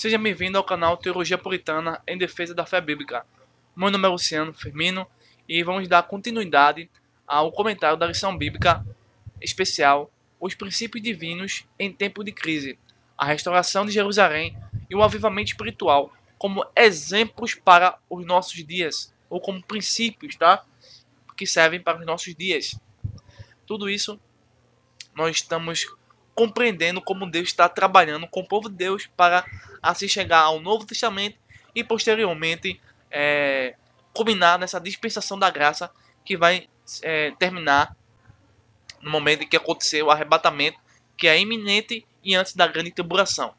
Seja bem-vindo ao canal Teologia Puritana em Defesa da Fé Bíblica. Meu nome é Luciano Firmino e vamos dar continuidade ao comentário da lição bíblica especial Os Princípios Divinos em Tempo de Crise, a restauração de Jerusalém e o avivamento espiritual como exemplos para os nossos dias, ou como princípios, tá? Que servem para os nossos dias. Tudo isso nós estamos compreendendo como Deus está trabalhando com o povo de Deus para assim chegar ao Novo Testamento e posteriormente culminar nessa dispensação da graça que vai terminar no momento em que acontecer o arrebatamento, que é iminente e antes da grande tribulação.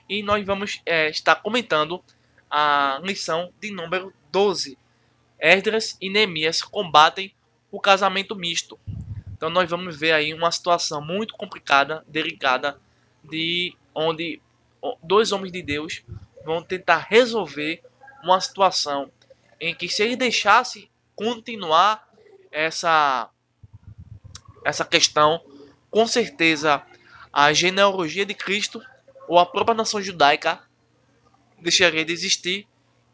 E nós vamos estar comentando a lição de número 12. Esdras e Neemias combatem o casamento misto. Então nós vamos ver aí uma situação muito complicada, delicada, de onde dois homens de Deus vão tentar resolver uma situação em que, se ele deixasse continuar essa questão, com certeza a genealogia de Cristo ou a própria nação judaica deixaria de existir,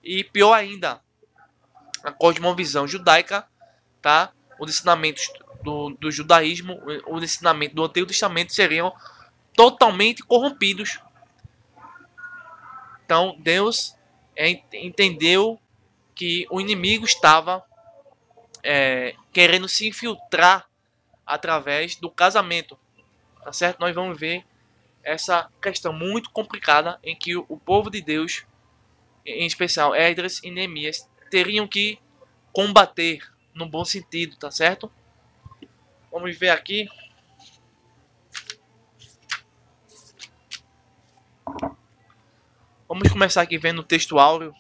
e pior ainda, a cosmovisão judaica, tá? Os ensinamentos do judaísmo, o ensinamento do Antigo Testamento seriam totalmente corrompidos. Então Deus entendeu que o inimigo estava querendo se infiltrar através do casamento, tá certo? Nós vamos ver essa questão muito complicada em que o povo de Deus, em especial Esdras e Neemias, teriam que combater no bom sentido, tá certo? Vamos ver aqui. Vamos começar aqui vendo o texto áureo.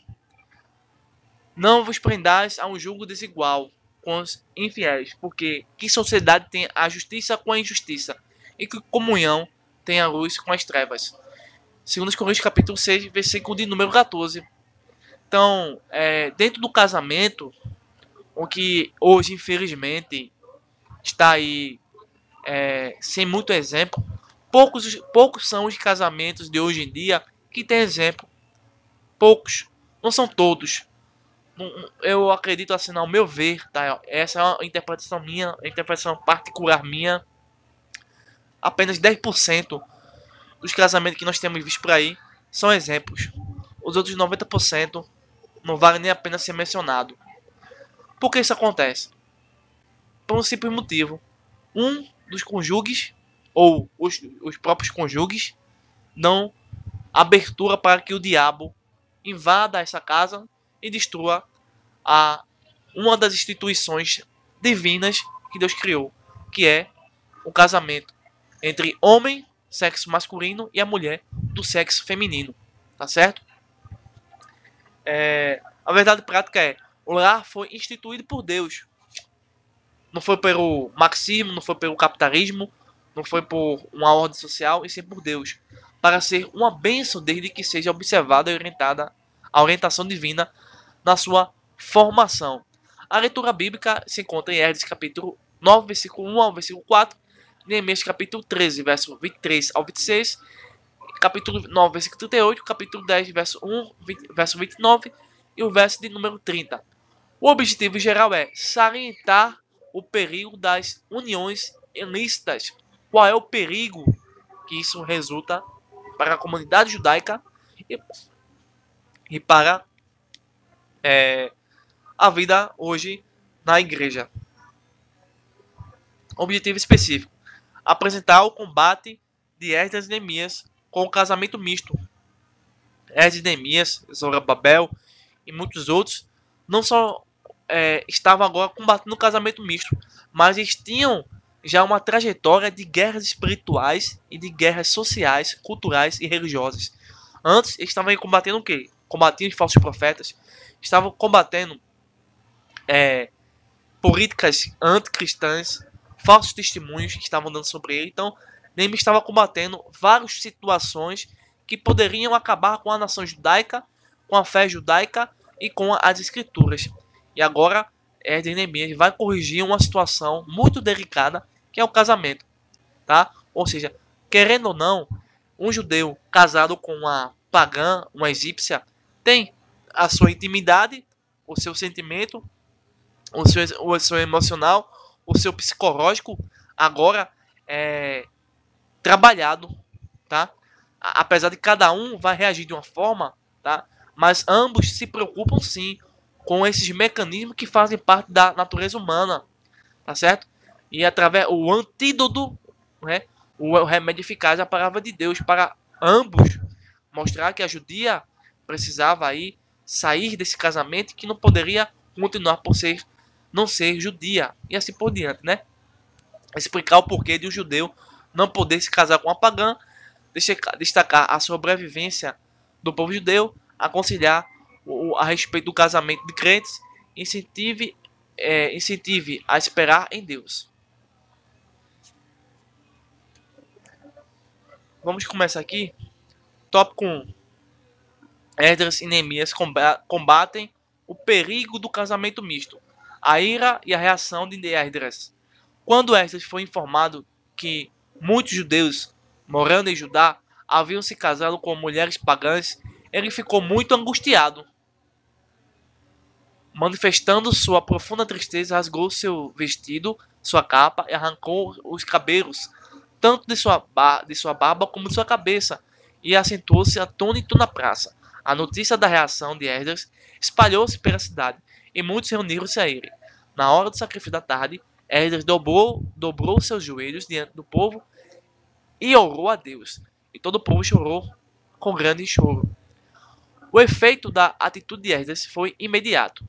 Não vos prendais a um julgo desigual com os infiéis, porque que sociedade tem a justiça com a injustiça? E que comunhão tem a luz com as trevas? 2 Coríntios capítulo 6, versículo de número 14. Então, dentro do casamento, o que hoje, infelizmente, está aí sem muito exemplo, poucos são os casamentos de hoje em dia que tem exemplo. Poucos, não são todos. Eu acredito assim, ao meu ver, tá? Essa é uma interpretação minha, interpretação particular minha. Apenas 10% dos casamentos que nós temos visto por aí são exemplos. Os outros 90% não vale nem a pena ser mencionado. Por que isso acontece? Por um simples motivo. Um dos cônjuges, ou os próprios cônjuges, dão abertura para que o diabo invada essa casa e destrua uma das instituições divinas que Deus criou, que é o casamento entre homem, sexo masculino, e a mulher, do sexo feminino, tá certo? A verdade prática é, o lar foi instituído por Deus. Não foi pelo marxismo, não foi pelo capitalismo, não foi por uma ordem social, e sim por Deus, para ser uma bênção desde que seja observada e orientada a orientação divina na sua formação. A leitura bíblica se encontra em Esdras capítulo 9, versículo 1 ao versículo 4, Neemias capítulo 13, verso 23 ao 26, capítulo 9, versículo 38, capítulo 10, verso 1, verso 29 e o verso de número 30. O objetivo geral é salientar o perigo das uniões ilícitas. Qual é o perigo que isso resulta para a comunidade judaica e para a vida hoje na igreja? Objetivo específico: apresentar o combate de Esdras e Neemias com o casamento misto. Esdras e Neemias, Zorobabel e muitos outros não só estavam agora combatendo o casamento misto, mas eles tinham já uma trajetória de guerras espirituais e de guerras sociais, culturais e religiosas. Antes, eles estavam combatendo o quê? Combatendo os falsos profetas, estavam combatendo políticas anticristãs, falsos testemunhos que estavam dando sobre ele. Então, Neemias estava combatendo várias situações que poderiam acabar com a nação judaica, com a fé judaica e com as escrituras. E agora, Esdras e Neemias vai corrigir uma situação muito delicada, que é o casamento, tá? Ou seja, querendo ou não, um judeu casado com uma pagã, uma egípcia, tem a sua intimidade, o seu sentimento, o seu emocional, o seu psicológico agora é trabalhado, tá? Apesar de cada um vai reagir de uma forma, tá? Mas ambos se preocupam sim com esses mecanismos que fazem parte da natureza humana, tá certo? E através o antídoto, né? O remédio eficaz é a palavra de Deus para ambos mostrar que a judia precisava aí sair desse casamento que não poderia continuar por ser não ser judia e assim por diante, né? Explicar o porquê de um judeu não poder se casar com uma pagã, destacar a sobrevivência do povo judeu, aconselhar a respeito do casamento de crentes, incentive a esperar em Deus. Vamos começar aqui. Tópico 1. Esdras e Neemias combatem o perigo do casamento misto. A ira e a reação de Esdras. Quando Esdras foi informado que muitos judeus morando em Judá haviam se casado com mulheres pagãs, ele ficou muito angustiado. Manifestando sua profunda tristeza, rasgou seu vestido, sua capa e arrancou os cabelos, tanto de sua barba como de sua cabeça, e assentou-se atônito na praça. A notícia da reação de Esdras espalhou-se pela cidade, e muitos reuniram-se a ele. Na hora do sacrifício da tarde, Esdras dobrou seus joelhos diante do povo e orou a Deus. E todo o povo chorou com grande choro. O efeito da atitude de Esdras foi imediato.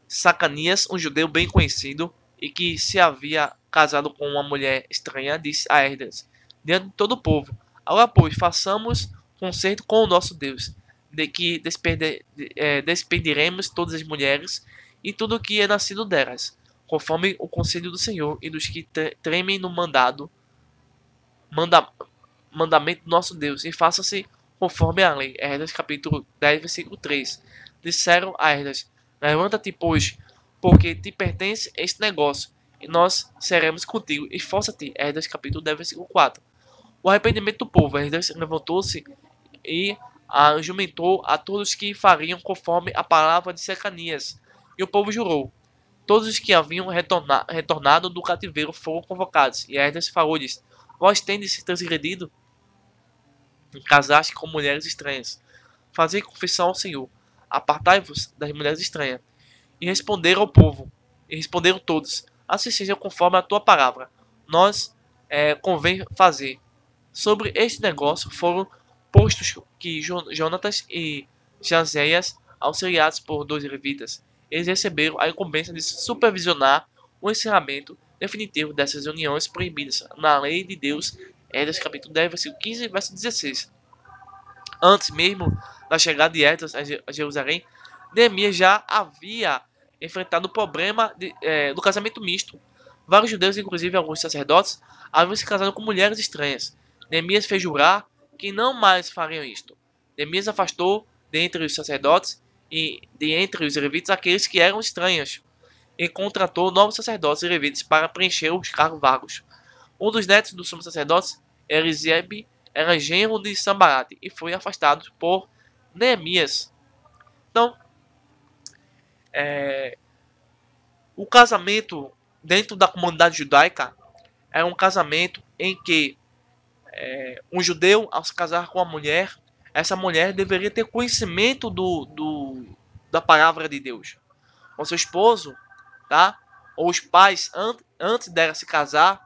Sacanias, um judeu bem conhecido e que se havia casado com uma mulher estranha, disse a Esdras, diante de todo o povo: agora, pois, façamos concerto com o nosso Deus, de que despediremos todas as mulheres e tudo o que é nascido delas, conforme o conselho do Senhor e dos que tremem no mandamento do nosso Deus, e faça-se conforme a lei. Esdras capítulo 10, versículo 3. Disseram a Esdras: levanta-te, pois, porque te pertence este negócio, e nós seremos contigo. Esforça-te. Esdras capítulo 10, versículo 4. O arrependimento do povo. Esdras levantou-se e jumentou a todos que fariam conforme a palavra de Secanias. E o povo jurou. Todos os que haviam retornado do cativeiro foram convocados. E Esdras falou-lhes: vós tendes transgredido e casaste com mulheres estranhas. Fazei confissão ao Senhor. Apartai-vos das mulheres estranhas. E responderam ao povo. E responderam todos: assim seja conforme a tua palavra. Nós convém fazer. Sobre este negócio foram postos que Jonatas e Jazéias, auxiliados por 2 levitas, eles receberam a incumbência de supervisionar o encerramento definitivo dessas uniões proibidas na lei de Deus. Esdras capítulo 10, versículo 15 e verso 16. Antes mesmo da chegada de Esdras a Jerusalém, Neemias já havia enfrentado o problema do casamento misto. Vários judeus, inclusive alguns sacerdotes, haviam se casado com mulheres estranhas. Neemias fez jurar que não mais fariam isto. Neemias afastou dentre os sacerdotes e de entre os levitas aqueles que eram estranhos, e contratou novos sacerdotes e levitas para preencher os cargos vagos. Um dos netos do sumo sacerdote, Eliziebe, era genro de Sambarate e foi afastado por Neemias. Então, o casamento dentro da comunidade judaica era um casamento em que um judeu, ao se casar com uma mulher, essa mulher deveria ter conhecimento da palavra de Deus. O seu esposo, tá? Ou os pais, antes dela se casar,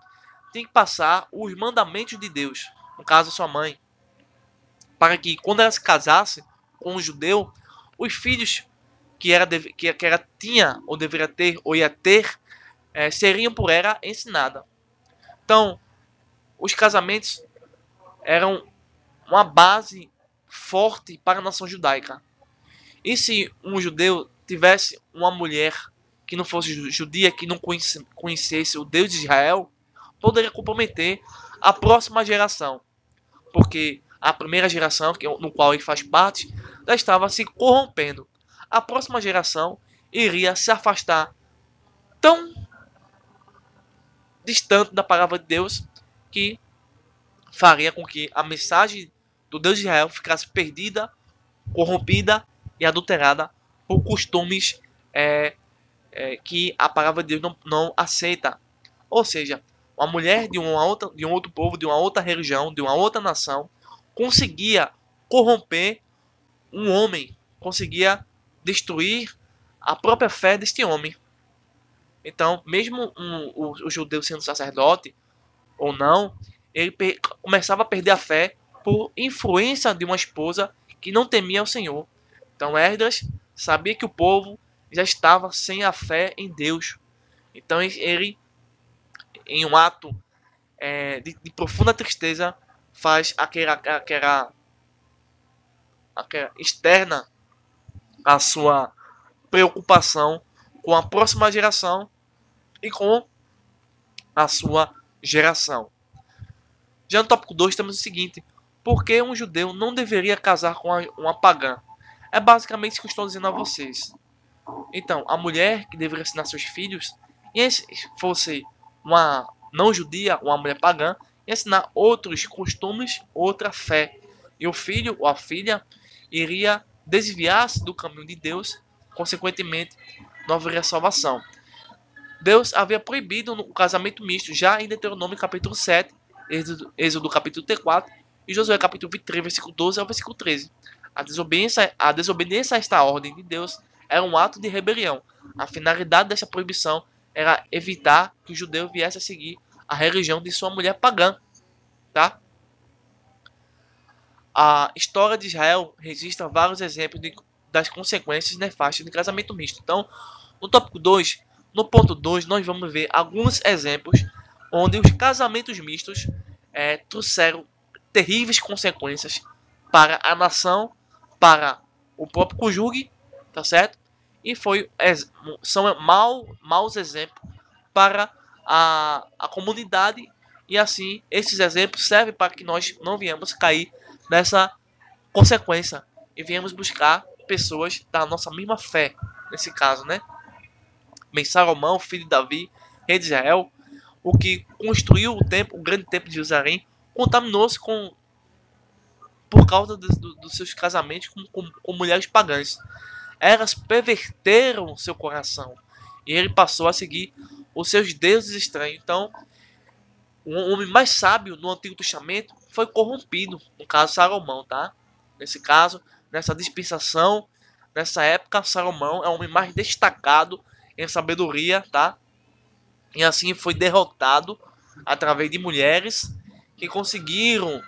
tem que passar os mandamentos de Deus, no caso sua mãe, para que quando ela se casasse com um judeu, os filhos que ela tinha ou deveria ter ou ia ter seriam por ela ensinados. Então, os casamentos eram uma base forte para a nação judaica. E se um judeu tivesse uma mulher que não fosse judia, que não conhecesse o Deus de Israel, poderia comprometer a próxima geração. Porque a primeira geração, no qual ele faz parte, já estava se corrompendo. A próxima geração iria se afastar tão distante da palavra de Deus que faria com que a mensagem do Deus de Israel ficasse perdida, corrompida e adulterada por costumes que a palavra de Deus não aceita. Ou seja, uma mulher de um outro povo, de uma outra religião, de uma outra nação, conseguia corromper um homem, conseguia destruir a própria fé deste homem. Então, mesmo o judeu sendo sacerdote ou não, ele começava a perder a fé por influência de uma esposa que não temia o Senhor. Então, Esdras sabia que o povo já estava sem a fé em Deus. Então, ele, em um ato de profunda tristeza, faz aquela externa a sua preocupação com a próxima geração e com a sua geração. Já no tópico 2 temos o seguinte: por que um judeu não deveria casar com uma pagã? É basicamente isso que eu estou dizendo a vocês. Então, a mulher que deveria ensinar seus filhos, e se fosse uma não judia, uma mulher pagã, ia ensinar outros costumes, outra fé. E o filho ou a filha iria desviar-se do caminho de Deus, consequentemente, não haveria salvação. Deus havia proibido o casamento misto já em Deuteronômio capítulo 7, Êxodo capítulo 4 e Josué capítulo 23, versículo 12 ao versículo 13. A desobediência a esta ordem de Deus era um ato de rebelião. A finalidade dessa proibição era evitar que o judeu viesse a seguir a religião de sua mulher pagã. Tá? A história de Israel registra vários exemplos das consequências nefastas de casamento misto. Então, no tópico 2, no ponto 2, nós vamos ver alguns exemplos onde os casamentos mistos trouxeram terríveis consequências para a nação, para o próprio cônjuge, tá certo? E são maus exemplos para a comunidade, e assim esses exemplos servem para que nós não venhamos cair nessa consequência e venhamos buscar pessoas da nossa mesma fé, nesse caso, né? Bem, Salomão, filho de Davi, rei de Israel, o que construiu o grande templo de Jerusalém, contaminou-se por causa dos seus casamentos com mulheres pagãs. Elas perverteram seu coração e ele passou a seguir os seus deuses estranhos. Então, o homem mais sábio no Antigo Testamento foi corrompido, no caso Salomão, tá? Nesse caso, nessa dispensação, nessa época, Salomão é o homem mais destacado em sabedoria, tá? E assim foi derrotado através de mulheres que conseguiram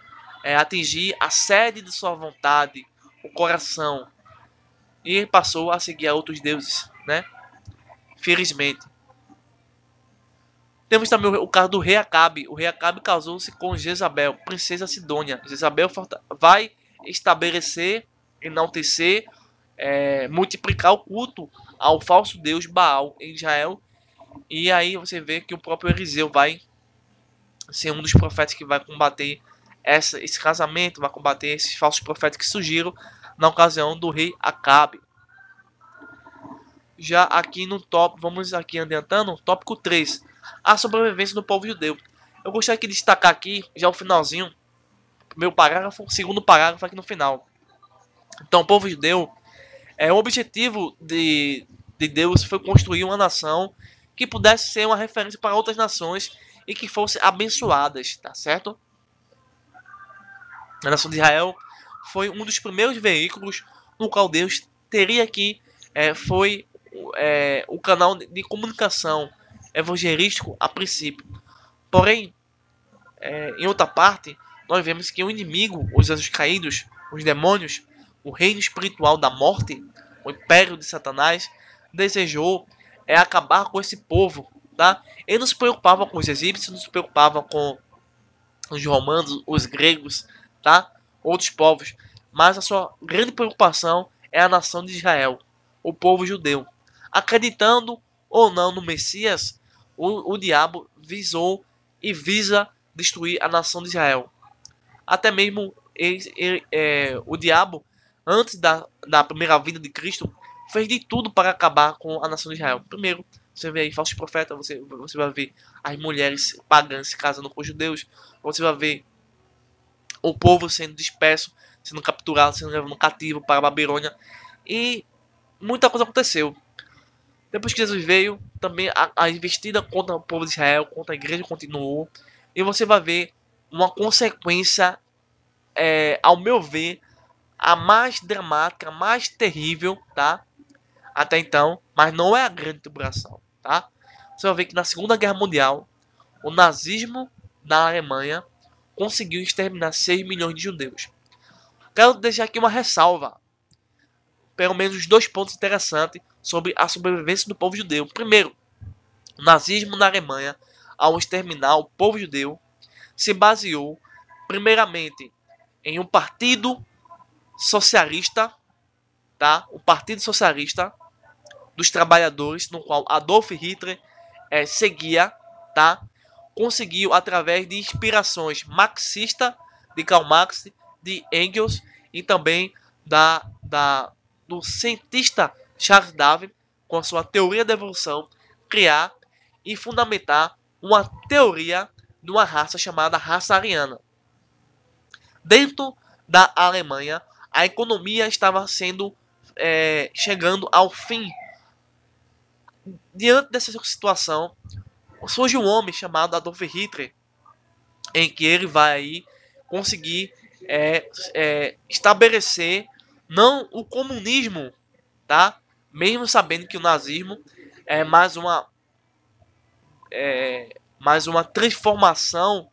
atingir a sede de sua vontade, o coração, e passou a seguir a outros deuses, né? Felizmente. Temos também o caso do rei Acabe. O rei Acabe casou-se com Jezabel, princesa Sidônia. Jezabel vai estabelecer, enaltecer, multiplicar o culto ao falso deus Baal em Israel. E aí você vê que o próprio Eliseu vai ser um dos profetas que vai combater esse casamento, vai combater esses falsos profetas que surgiram na ocasião do rei Acabe. Já aqui no tópico, vamos aqui adiantando, tópico 3, a sobrevivência do povo judeu. Eu gostaria de destacar aqui, já o finalzinho, meu parágrafo, segundo parágrafo aqui no final. Então, o povo judeu, o objetivo de Deus foi construir uma nação que pudesse ser uma referência para outras nações e que fossem abençoadas, tá certo? A nação de Israel foi um dos primeiros veículos no qual Deus teria que foi o canal de comunicação evangelístico a princípio. Porém, em outra parte, nós vemos que o inimigo, os anjos caídos, os demônios, o reino espiritual da morte, o império de Satanás, desejou acabar com esse povo, tá? Ele não se preocupava com os egípcios, não se preocupava com os romanos, os gregos, tá? Outros povos, mas a sua grande preocupação é a nação de Israel, o povo judeu. Acreditando ou não no Messias, o diabo visou e visa destruir a nação de Israel. Até mesmo o diabo, antes da primeira vinda de Cristo, fez de tudo para acabar com a nação de Israel. Primeiro, você vê aí falsos profetas, você vai ver as mulheres pagãs se casando com os judeus, você vai ver o povo sendo disperso, sendo capturado, sendo levado cativo para a Babilônia. E muita coisa aconteceu. Depois que Jesus veio, também a investida contra o povo de Israel, contra a igreja continuou. E você vai ver uma consequência, ao meu ver, a mais dramática, a mais terrível, tá? Até então, mas não é a grande tribulação, tá? Você vai ver que na Segunda Guerra Mundial, o nazismo na Alemanha conseguiu exterminar 6 milhões de judeus. Quero deixar aqui uma ressalva, pelo menos 2 pontos interessantes sobre a sobrevivência do povo judeu. Primeiro, o nazismo na Alemanha, ao exterminar o povo judeu, se baseou primeiramente em um partido socialista, tá? O Partido Socialista dos Trabalhadores, no qual Adolf Hitler seguia, tá? Conseguiu, através de inspirações marxistas de Karl Marx, de Engels e também do cientista Charles Darwin, com a sua teoria da evolução, criar e fundamentar uma teoria de uma raça chamada raça ariana. Dentro da Alemanha, a economia estava chegando ao fim. Diante dessa situação, surge um homem chamado Adolf Hitler, em que ele vai aí conseguir estabelecer não o comunismo, tá? Mesmo sabendo que o nazismo é mais uma transformação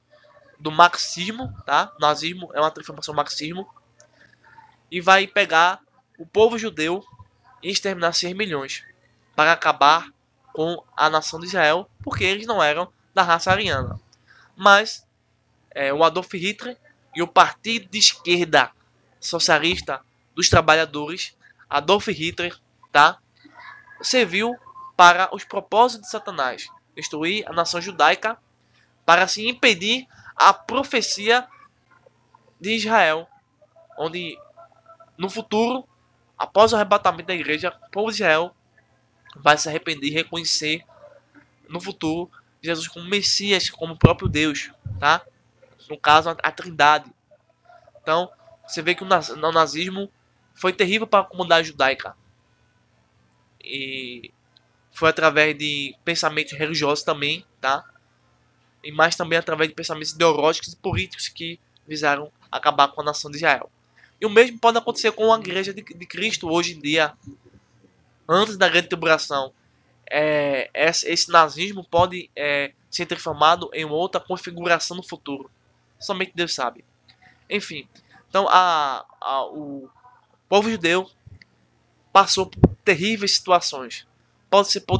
do marxismo, tá? O nazismo é uma transformação do marxismo, e vai pegar o povo judeu e exterminar 6 milhões para acabar com a nação de Israel, porque eles não eram da raça ariana. Mas o Adolf Hitler e o partido de esquerda socialista dos trabalhadores, Adolf Hitler, tá, serviu para os propósitos de Satanás, destruir a nação judaica para assim impedir a profecia de Israel, onde no futuro, após o arrebatamento da igreja, o povo de Israel vai se arrepender e reconhecer no futuro Jesus como Messias, como o próprio Deus, tá? No caso, a Trindade. Então, você vê que o nazismo foi terrível para a comunidade judaica. E foi através de pensamentos religiosos também, tá? E mais também através de pensamentos ideológicos e políticos que visaram acabar com a nação de Israel. E o mesmo pode acontecer com a igreja de Cristo hoje em dia, antes da grande tribulação. Esse nazismo pode ser transformado em outra configuração no futuro. Somente Deus sabe. Enfim, então o povo judeu passou por terríveis situações.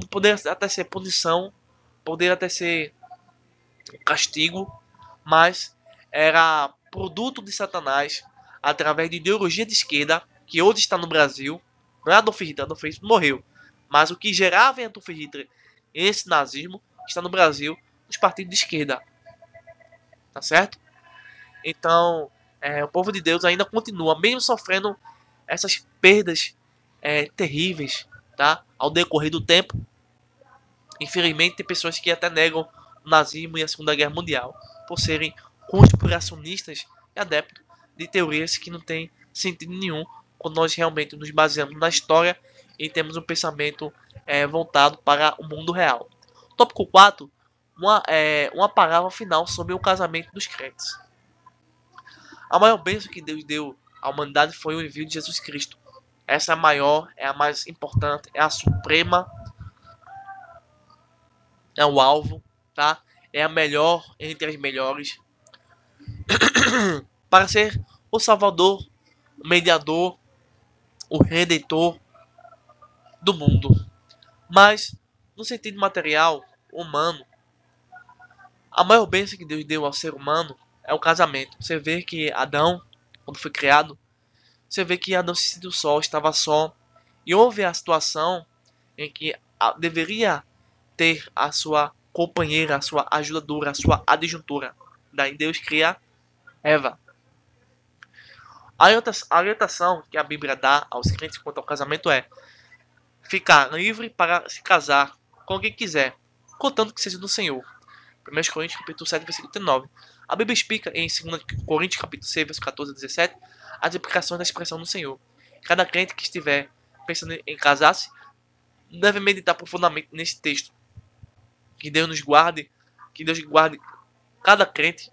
Poder até ser punição, poder até ser castigo, mas era produto de Satanás através de ideologia de esquerda que hoje está no Brasil. Não é Adolf Hitler morreu, mas o que gerava em Adolf Hitler esse nazismo está no Brasil, nos partidos de esquerda, tá certo? Então, o povo de Deus ainda continua, mesmo sofrendo essas perdas terríveis, tá? Ao decorrer do tempo. Infelizmente, tem pessoas que até negam o nazismo e a Segunda Guerra Mundial por serem conspiracionistas e adeptos de teorias que não têm sentido nenhum quando nós realmente nos baseamos na história e temos um pensamento voltado para o mundo real. Tópico 4. Uma palavra final sobre o casamento dos crentes. A maior bênção que Deus deu à humanidade foi o envio de Jesus Cristo. Essa é a maior, é a mais importante, é a suprema, é o alvo, tá? É a melhor entre as melhores. Para ser o Salvador, o mediador, o redentor do mundo. Mas, no sentido material, humano, a maior bênção que Deus deu ao ser humano é o casamento. Você vê que Adão, quando foi criado, você vê que Adão se sentiu só, estava só. E houve a situação em que deveria ter a sua companheira, a sua ajudadora, a sua adjuntora. Daí Deus cria Eva. A orientação que a Bíblia dá aos crentes quanto ao casamento é ficar livre para se casar com quem quiser, contanto que seja do Senhor. 1 Coríntios capítulo 7, versículo 39. A Bíblia explica em 2 Coríntios capítulo 6, verso 14 a 17, as implicações da expressão do Senhor. Cada crente que estiver pensando em casar-se deve meditar profundamente nesse texto. Que Deus nos guarde, que Deus guarde cada crente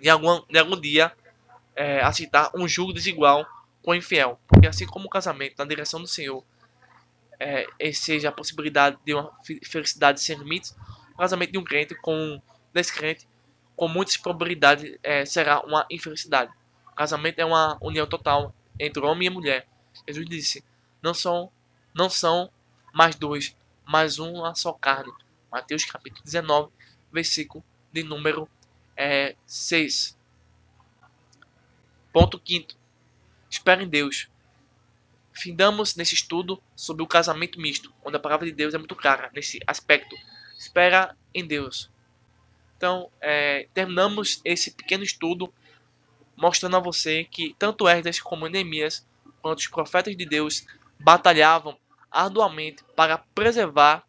de algum dia aceitar um jugo desigual com o infiel. Porque assim como o casamento na direção do Senhor seja a possibilidade de uma felicidade sem limites, o casamento de um crente com um descrente, com muitas probabilidades, será uma infelicidade. O casamento é uma união total entre homem e mulher. Jesus disse: não são mais dois, mas uma só carne. Mateus capítulo 19, versículo de número 6. Ponto quinto. Espera em Deus. Findamos nesse estudo sobre o casamento misto, onde a palavra de Deus é muito clara nesse aspecto. Espera em Deus. Então, terminamos esse pequeno estudo mostrando a você que tanto Esdras como Neemias, quanto os profetas de Deus, batalhavam arduamente para preservar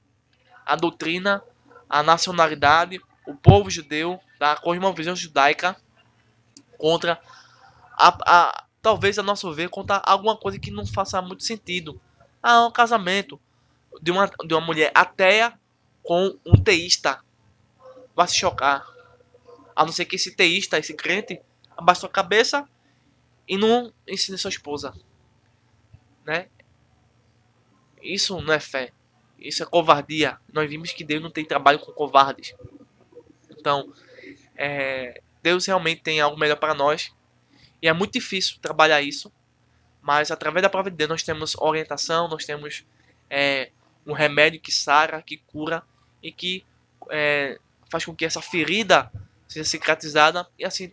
a doutrina, a nacionalidade, o povo judeu, da cosmovisão judaica contra talvez a nosso ver contra alguma coisa que não faça muito sentido. Um casamento de uma mulher ateia com um teísta vai se chocar. A não ser que esse teísta, esse crente, abaixe sua cabeça e não ensine sua esposa, né? Isso não é fé. Isso é covardia. Nós vimos que Deus não tem trabalho com covardes. Então, Deus realmente tem algo melhor para nós. E é muito difícil trabalhar isso. Mas através da palavra de Deus nós temos orientação, nós temos um remédio que sara, que cura e que faz com que essa ferida seja cicatrizada e assim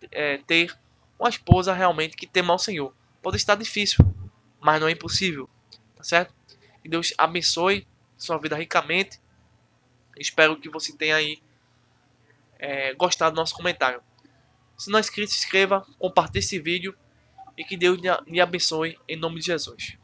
ter uma esposa realmente que tema ao Senhor. Pode estar difícil, mas não é impossível, tá certo? Que Deus abençoe sua vida ricamente. Espero que você tenha aí gostado do nosso comentário. Se não é inscrito, se inscreva, compartilhe esse vídeo e que Deus lhe abençoe em nome de Jesus.